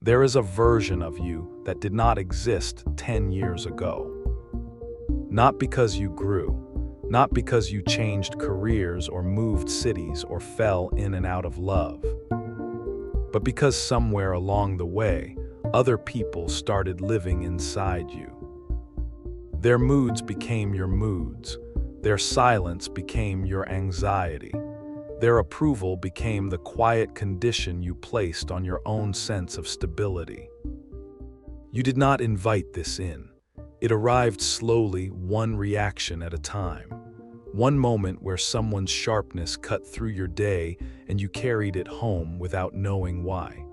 There is a version of you that did not exist 10 years ago. Not because you grew, not because you changed careers or moved cities or fell in and out of love, but because somewhere along the way, other people started living inside you. Their moods became your moods. Their silence became your anxiety. Their approval became the quiet condition you placed on your own sense of stability. You did not invite this in. It arrived slowly, one reaction at a time. One moment where someone's sharpness cut through your day and you carried it home without knowing why.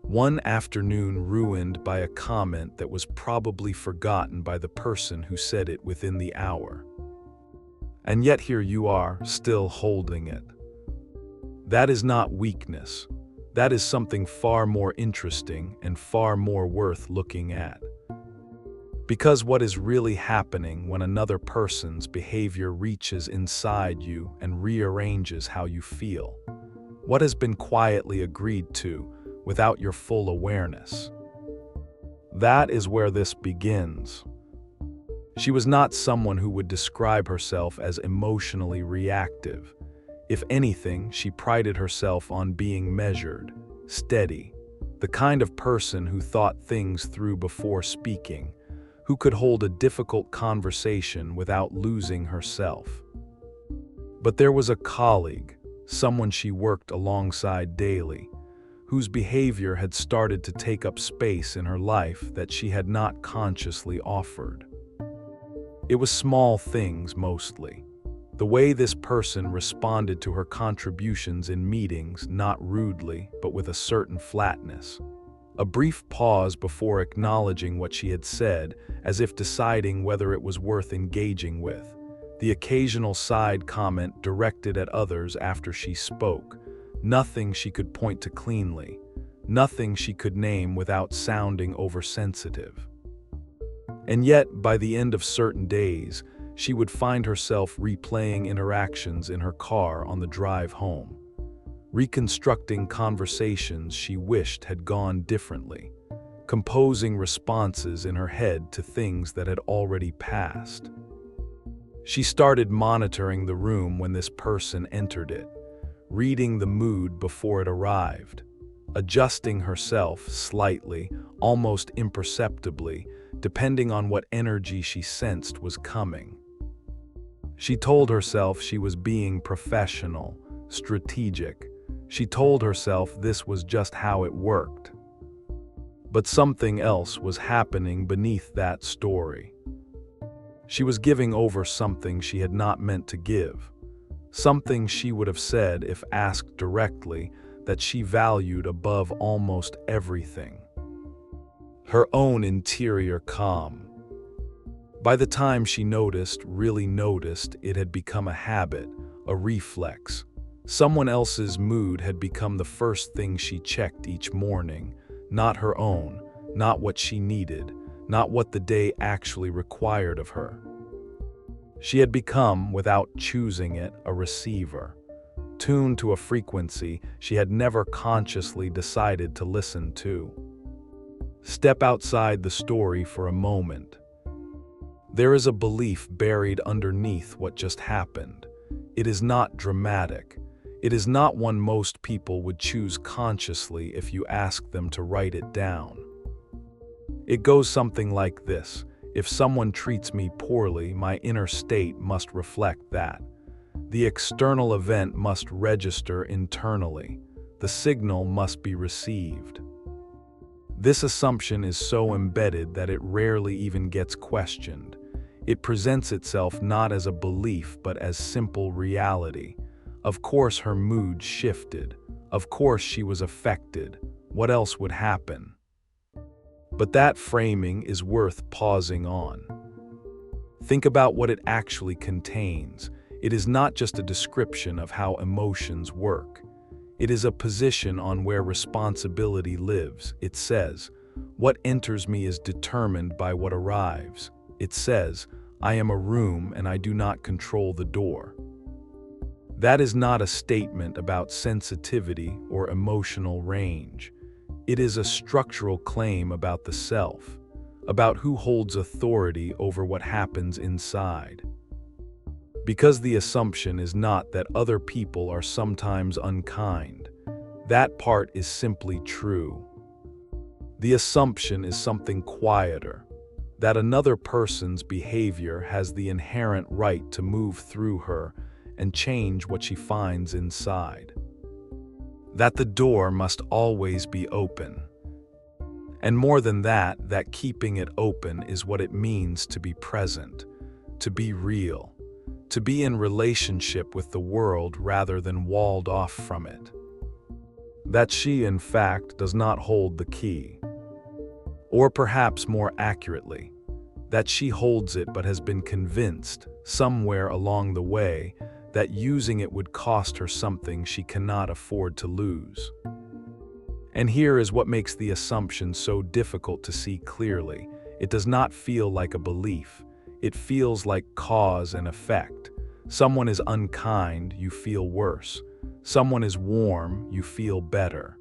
One afternoon ruined by a comment that was probably forgotten by the person who said it within the hour. And yet here you are, still holding it. That is not weakness. That is something far more interesting and far more worth looking at. Because what is really happening when another person's behavior reaches inside you and rearranges how you feel? What has been quietly agreed to without your full awareness? That is where this begins. She was not someone who would describe herself as emotionally reactive. If anything, she prided herself on being measured, steady, the kind of person who thought things through before speaking, who could hold a difficult conversation without losing herself. But there was a colleague, someone she worked alongside daily, whose behavior had started to take up space in her life that she had not consciously offered. It was small things mostly. The way this person responded to her contributions in meetings, not rudely, but with a certain flatness. A brief pause before acknowledging what she had said, as if deciding whether it was worth engaging with. The occasional side comment directed at others after she spoke. Nothing she could point to cleanly. Nothing she could name without sounding oversensitive. And yet, by the end of certain days, she would find herself replaying interactions in her car on the drive home, reconstructing conversations she wished had gone differently, composing responses in her head to things that had already passed. She started monitoring the room when this person entered it, reading the mood before it arrived, adjusting herself slightly, almost imperceptibly, depending on what energy she sensed was coming. She told herself she was being professional, strategic. She told herself this was just how it worked. But something else was happening beneath that story. She was giving over something she had not meant to give, something she would have said if asked directly that she valued above almost everything. Her own interior calm. By the time she really noticed, it had become a habit, a reflex. Someone else's mood had become the first thing she checked each morning, not her own, not what she needed, not what the day actually required of her. She had become, without choosing it, a receiver, tuned to a frequency she had never consciously decided to listen to. Step outside the story for a moment. There is a belief buried underneath what just happened. It is not dramatic. It is not one most people would choose consciously if you ask them to write it down. It goes something like this: if someone treats me poorly, my inner state must reflect that. The external event must register internally. The signal must be received. This assumption is so embedded that it rarely even gets questioned. It presents itself not as a belief but as simple reality. Of course her mood shifted. Of course she was affected. What else would happen? But that framing is worth pausing on. Think about what it actually contains. It is not just a description of how emotions work. It is a position on where responsibility lives. It says, what enters me is determined by what arrives. It says, I am a room and I do not control the door. That is not a statement about sensitivity or emotional range. It is a structural claim about the self, about who holds authority over what happens inside. Because the assumption is not that other people are sometimes unkind, that part is simply true. The assumption is something quieter, that another person's behavior has the inherent right to move through her and change what she finds inside. That the door must always be open. And more than that keeping it open is what it means to be present, to be real, to be in relationship with the world rather than walled off from it. That she, in fact, does not hold the key. Or perhaps more accurately, that she holds it but has been convinced, somewhere along the way, that using it would cost her something she cannot afford to lose. And here is what makes the assumption so difficult to see clearly. It does not feel like a belief. It feels like cause and effect. Someone is unkind, you feel worse. Someone is warm, you feel better.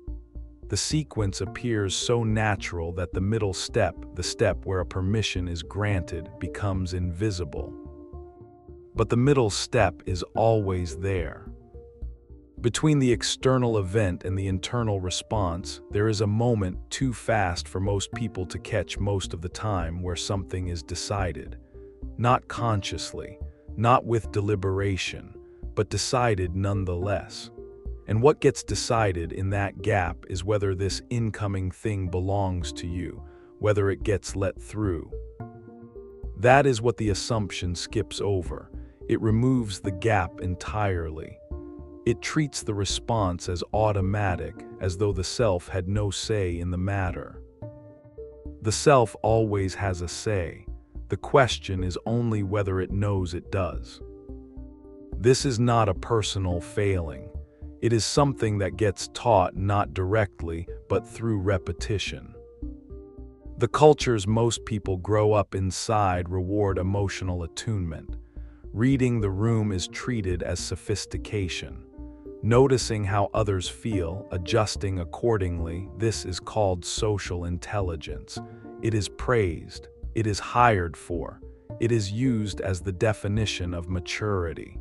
The sequence appears so natural that the middle step, the step where a permission is granted, becomes invisible. But the middle step is always there. Between the external event and the internal response, there is a moment too fast for most people to catch most of the time where something is decided. Not consciously, not with deliberation, but decided nonetheless. And what gets decided in that gap is whether this incoming thing belongs to you, whether it gets let through. That is what the assumption skips over. It removes the gap entirely. It treats the response as automatic, as though the self had no say in the matter. The self always has a say. The question is only whether it knows it does. This is not a personal failing. It is something that gets taught not directly, but through repetition. The cultures most people grow up inside reward emotional attunement. Reading the room is treated as sophistication. Noticing how others feel, adjusting accordingly, this is called social intelligence. It is praised. It is hired for. It is used as the definition of maturity.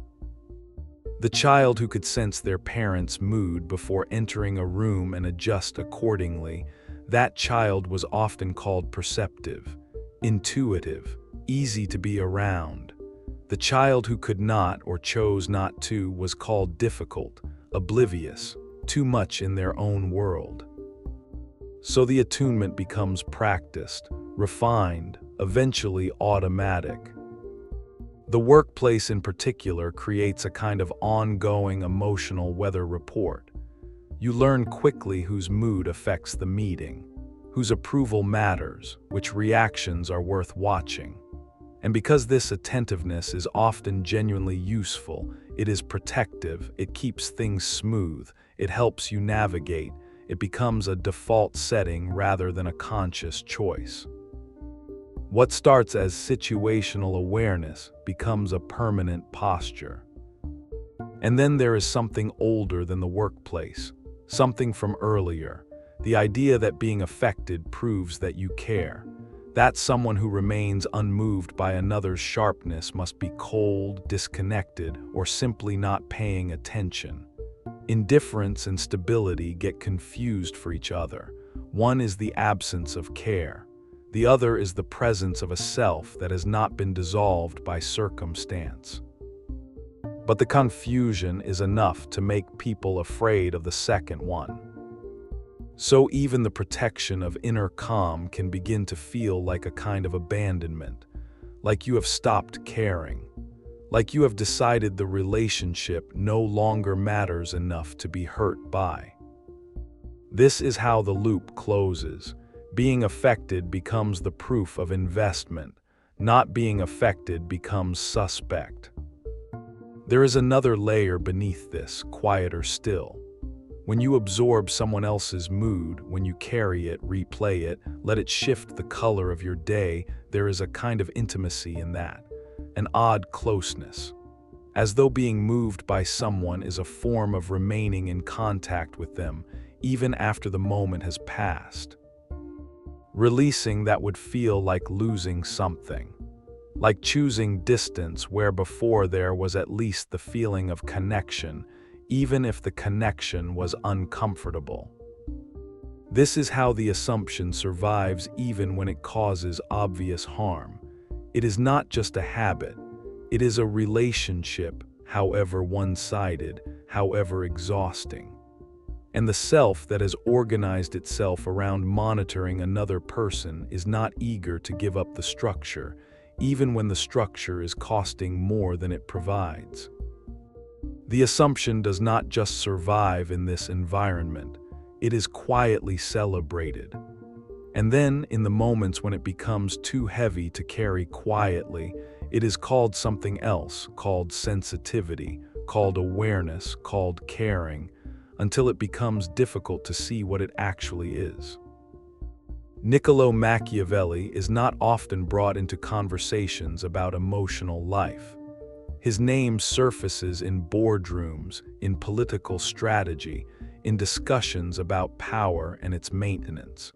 The child who could sense their parents' mood before entering a room and adjust accordingly, that child was often called perceptive, intuitive, easy to be around. The child who could not or chose not to was called difficult, oblivious, too much in their own world. So the attunement becomes practiced, refined, eventually automatic. The workplace in particular creates a kind of ongoing emotional weather report. You learn quickly whose mood affects the meeting, whose approval matters, which reactions are worth watching. And because this attentiveness is often genuinely useful, it is protective, it keeps things smooth, it helps you navigate, it becomes a default setting rather than a conscious choice. What starts as situational awareness becomes a permanent posture. And then there is something older than the workplace, something from earlier, the idea that being affected proves that you care. That someone who remains unmoved by another's sharpness must be cold, disconnected, or simply not paying attention. Indifference and stability get confused for each other. One is the absence of care. The other is the presence of a self that has not been dissolved by circumstance. But the confusion is enough to make people afraid of the second one. So even the protection of inner calm can begin to feel like a kind of abandonment, like you have stopped caring, like you have decided the relationship no longer matters enough to be hurt by. This is how the loop closes. Being affected becomes the proof of investment. Not being affected becomes suspect. There is another layer beneath this, quieter still. When you absorb someone else's mood, when you carry it, replay it, let it shift the color of your day, there is a kind of intimacy in that, an odd closeness. As though being moved by someone is a form of remaining in contact with them, even after the moment has passed. Releasing that would feel like losing something, like choosing distance where before there was at least the feeling of connection, even if the connection was uncomfortable. This is how the assumption survives even when it causes obvious harm. It is not just a habit, it is a relationship, however one-sided, however exhausting. And the self that has organized itself around monitoring another person is not eager to give up the structure, even when the structure is costing more than it provides. The assumption does not just survive in this environment, it is quietly celebrated. And then, in the moments when it becomes too heavy to carry quietly, it is called something else, called sensitivity, called awareness, called caring, until it becomes difficult to see what it actually is. Niccolo Machiavelli is not often brought into conversations about emotional life. His name surfaces in boardrooms, in political strategy, in discussions about power and its maintenance.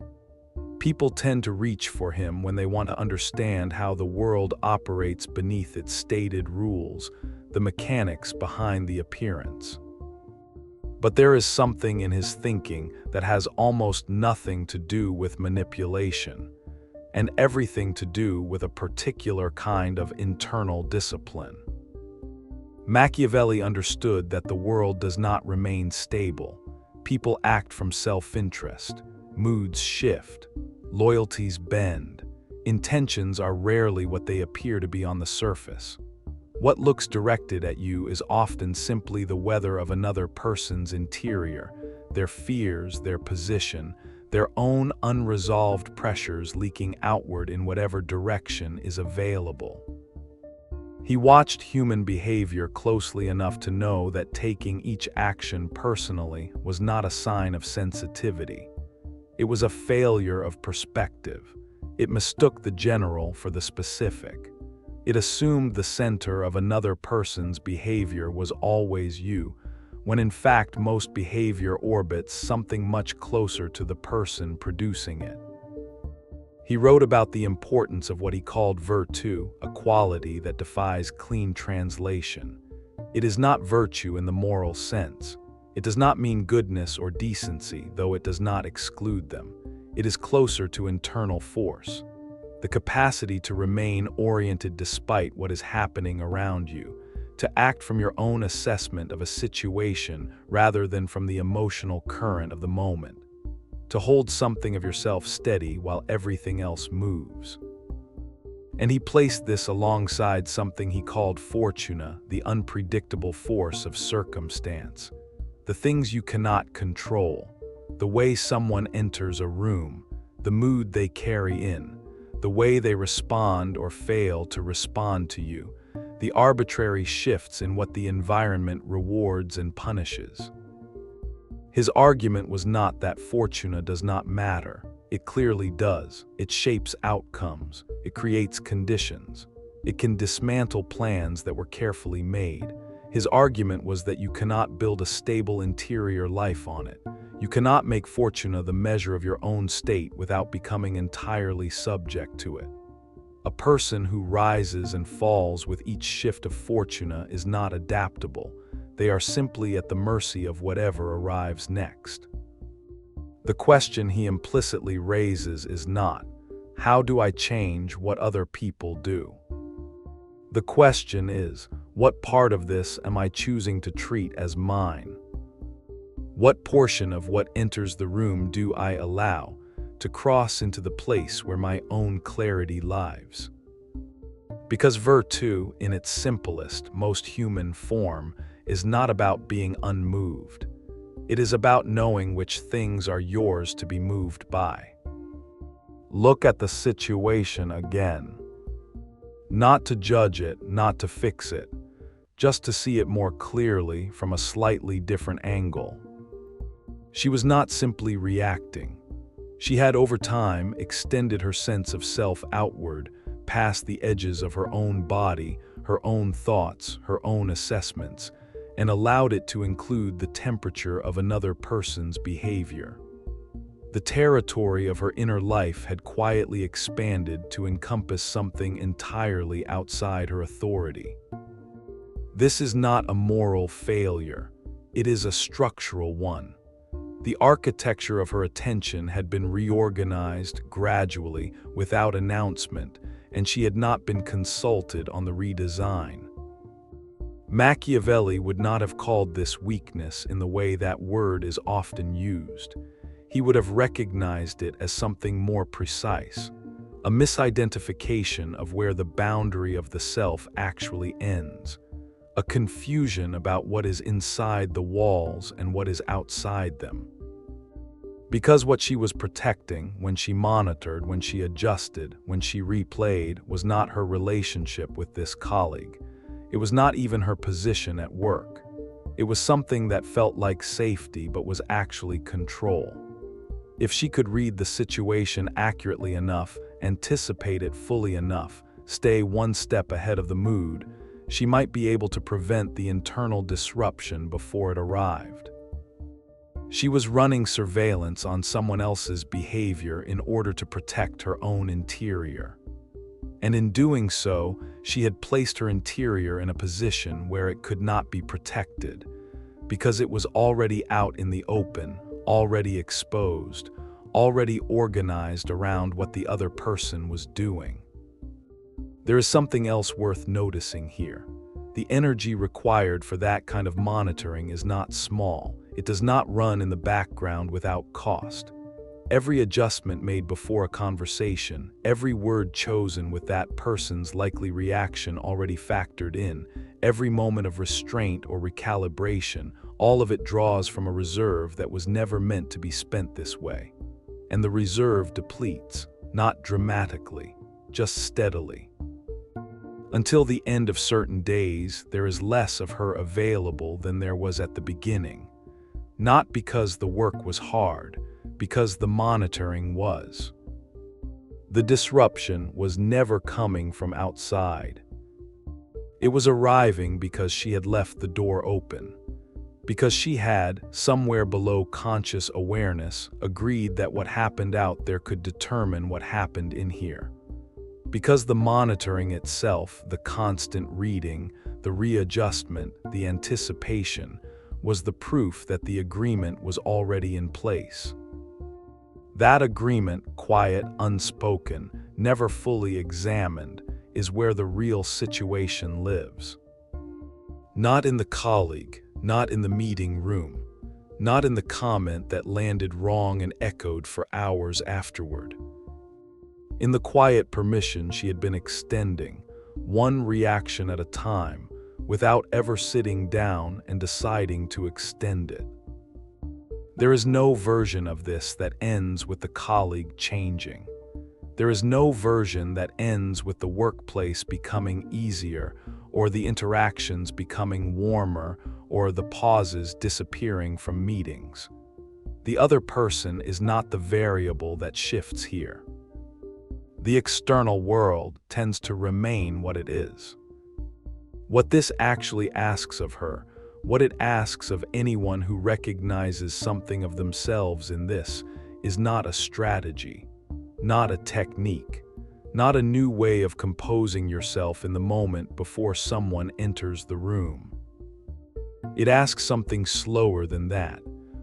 People tend to reach for him when they want to understand how the world operates beneath its stated rules, the mechanics behind the appearance. But there is something in his thinking that has almost nothing to do with manipulation, and everything to do with a particular kind of internal discipline. Machiavelli understood that the world does not remain stable. People act from self-interest, moods shift, loyalties bend, intentions are rarely what they appear to be on the surface. What looks directed at you is often simply the weather of another person's interior, their fears, their position, their own unresolved pressures leaking outward in whatever direction is available. He watched human behavior closely enough to know that taking each action personally was not a sign of sensitivity. It was a failure of perspective. It mistook the general for the specific. It assumed the center of another person's behavior was always you, when in fact most behavior orbits something much closer to the person producing it. He wrote about the importance of what he called virtu, a quality that defies clean translation. It is not virtue in the moral sense. It does not mean goodness or decency, though it does not exclude them. It is closer to internal force, the capacity to remain oriented despite what is happening around you, to act from your own assessment of a situation rather than from the emotional current of the moment, to hold something of yourself steady while everything else moves. And he placed this alongside something he called fortuna, the unpredictable force of circumstance, the things you cannot control, the way someone enters a room, the mood they carry in, the way they respond or fail to respond to you, the arbitrary shifts in what the environment rewards and punishes. His argument was not that fortuna does not matter. It clearly does. It shapes outcomes. It creates conditions. It can dismantle plans that were carefully made. His argument was that you cannot build a stable interior life on it. You cannot make fortuna the measure of your own state without becoming entirely subject to it. A person who rises and falls with each shift of fortuna is not adaptable. They are simply at the mercy of whatever arrives next. The question he implicitly raises is not, how do I change what other people do? The question is, what part of this am I choosing to treat as mine? What portion of what enters the room do I allow to cross into the place where my own clarity lives? Because virtu, in its simplest, most human form, is not about being unmoved. It is about knowing which things are yours to be moved by. Look at the situation again. Not to judge it, not to fix it, just to see it more clearly from a slightly different angle. She was not simply reacting. She had over time extended her sense of self outward, past the edges of her own body, her own thoughts, her own assessments, and allowed it to include the temperature of another person's behavior. The territory of her inner life had quietly expanded to encompass something entirely outside her authority. This is not a moral failure, it is a structural one. The architecture of her attention had been reorganized gradually, without announcement, and she had not been consulted on the redesign. Machiavelli would not have called this weakness in the way that word is often used. He would have recognized it as something more precise, a misidentification of where the boundary of the self actually ends, a confusion about what is inside the walls and what is outside them. Because what she was protecting, when she monitored, when she adjusted, when she replayed, was not her relationship with this colleague. It was not even her position at work. It was something that felt like safety but was actually control. If she could read the situation accurately enough, anticipate it fully enough, stay one step ahead of the mood, she might be able to prevent the internal disruption before it arrived. She was running surveillance on someone else's behavior in order to protect her own interior. And in doing so, she had placed her interior in a position where it could not be protected, because it was already out in the open, already exposed, already organized around what the other person was doing. There is something else worth noticing here. The energy required for that kind of monitoring is not small. It does not run in the background without cost. Every adjustment made before a conversation, every word chosen with that person's likely reaction already factored in, every moment of restraint or recalibration, all of it draws from a reserve that was never meant to be spent this way. And the reserve depletes, not dramatically, just steadily. Until the end of certain days, there is less of her available than there was at the beginning. Not because the work was hard, because the monitoring was. The disruption was never coming from outside. It was arriving because she had left the door open, because she had, somewhere below conscious awareness, agreed that what happened out there could determine what happened in here. Because the monitoring itself, the constant reading, the readjustment, the anticipation, was the proof that the agreement was already in place. That agreement, quiet, unspoken, never fully examined, is where the real situation lives. Not in the colleague, not in the meeting room, not in the comment that landed wrong and echoed for hours afterward. In the quiet permission she had been extending, one reaction at a time, without ever sitting down and deciding to extend it. There is no version of this that ends with the colleague changing. There is no version that ends with the workplace becoming easier, or the interactions becoming warmer, or the pauses disappearing from meetings. The other person is not the variable that shifts here. The external world tends to remain what it is. What this actually asks of her, what it asks of anyone who recognizes something of themselves in this, is not a strategy, not a technique, not a new way of composing yourself in the moment before someone enters the room. It asks something slower than that,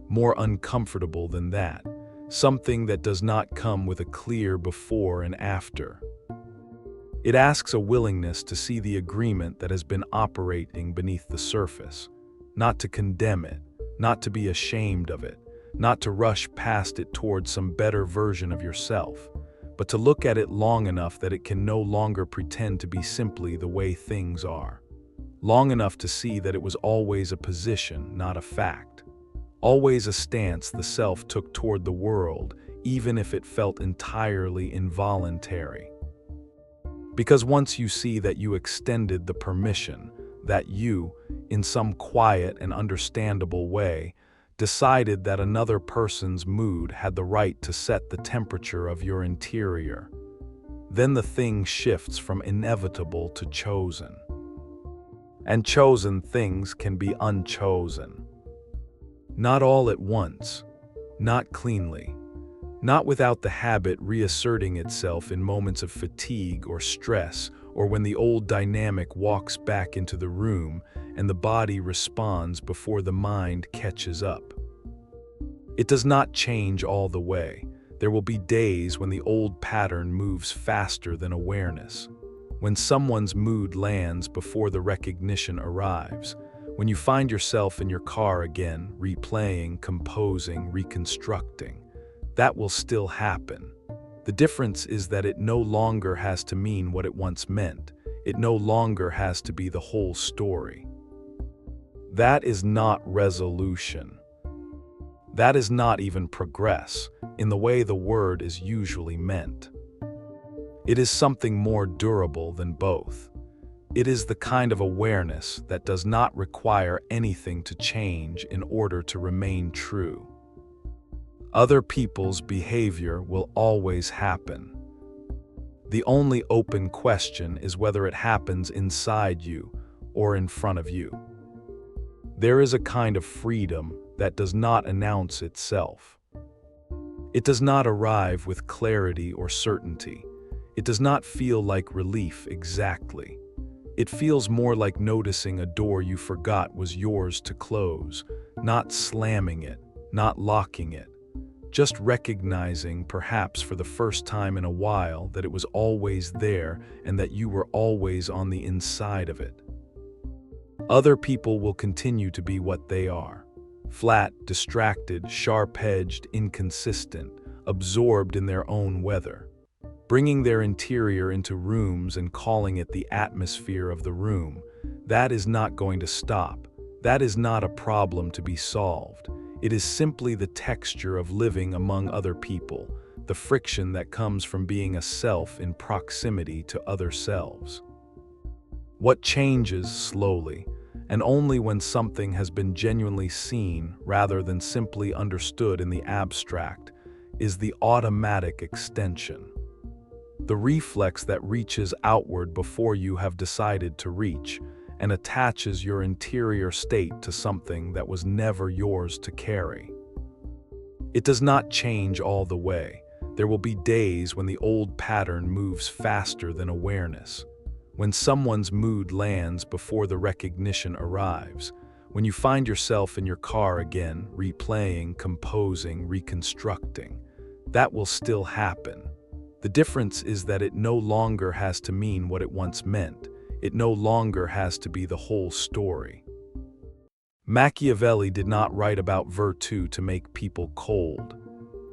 more uncomfortable than that, something that does not come with a clear before and after. It asks a willingness to see the agreement that has been operating beneath the surface, not to condemn it, not to be ashamed of it, not to rush past it towards some better version of yourself, but to look at it long enough that it can no longer pretend to be simply the way things are. Long enough to see that it was always a position, not a fact. Always a stance the self took toward the world, even if it felt entirely involuntary. Because once you see that you extended the permission, that you, in some quiet and understandable way, decided that another person's mood had the right to set the temperature of your interior, then the thing shifts from inevitable to chosen. And chosen things can be unchosen. Not all at once, not cleanly, not without the habit reasserting itself in moments of fatigue or stress, or when the old dynamic walks back into the room and the body responds before the mind catches up. It does not change all the way. There will be days when the old pattern moves faster than awareness, when someone's mood lands before the recognition arrives, when you find yourself in your car again, replaying, composing, reconstructing. That will still happen. The difference is that it no longer has to mean what it once meant. It no longer has to be the whole story. That is not resolution. That is not even progress, in the way the word is usually meant. It is something more durable than both. It is the kind of awareness that does not require anything to change in order to remain true. Other people's behavior will always happen. The only open question is whether it happens inside you or in front of you. There is a kind of freedom that does not announce itself. It does not arrive with clarity or certainty. It does not feel like relief exactly. It feels more like noticing a door you forgot was yours to close, not slamming it, not locking it, just recognizing, perhaps for the first time in a while, that it was always there and that you were always on the inside of it. Other people will continue to be what they are: flat, distracted, sharp-edged, inconsistent, absorbed in their own weather, bringing their interior into rooms and calling it the atmosphere of the room. That is not going to stop. That is not a problem to be solved. It is simply the texture of living among other people, the friction that comes from being a self in proximity to other selves. What changes slowly, and only when something has been genuinely seen rather than simply understood in the abstract, is the automatic extension. The reflex that reaches outward before you have decided to reach, and attaches your interior state to something that was never yours to carry. It does not change all the way. There will be days when the old pattern moves faster than awareness, when someone's mood lands before the recognition arrives, when you find yourself in your car again, replaying, composing, reconstructing. That will still happen. The difference is that it no longer has to mean what it once meant. It no longer has to be the whole story. Machiavelli did not write about virtu to make people cold.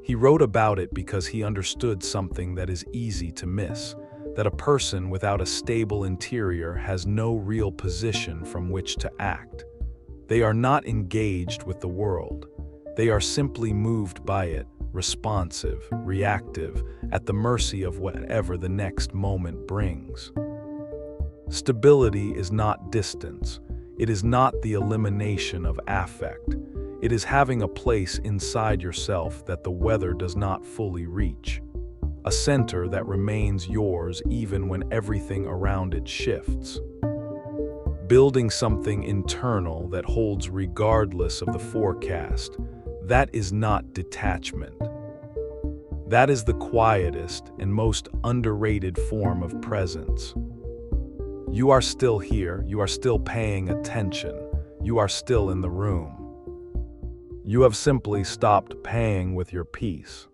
He wrote about it because he understood something that is easy to miss, that a person without a stable interior has no real position from which to act. They are not engaged with the world. They are simply moved by it, responsive, reactive, at the mercy of whatever the next moment brings. Stability is not distance. It is not the elimination of affect. It is having a place inside yourself that the weather does not fully reach. A center that remains yours even when everything around it shifts. Building something internal that holds regardless of the forecast, that is not detachment. That is the quietest and most underrated form of presence. You are still here, you are still paying attention, you are still in the room. You have simply stopped paying with your peace.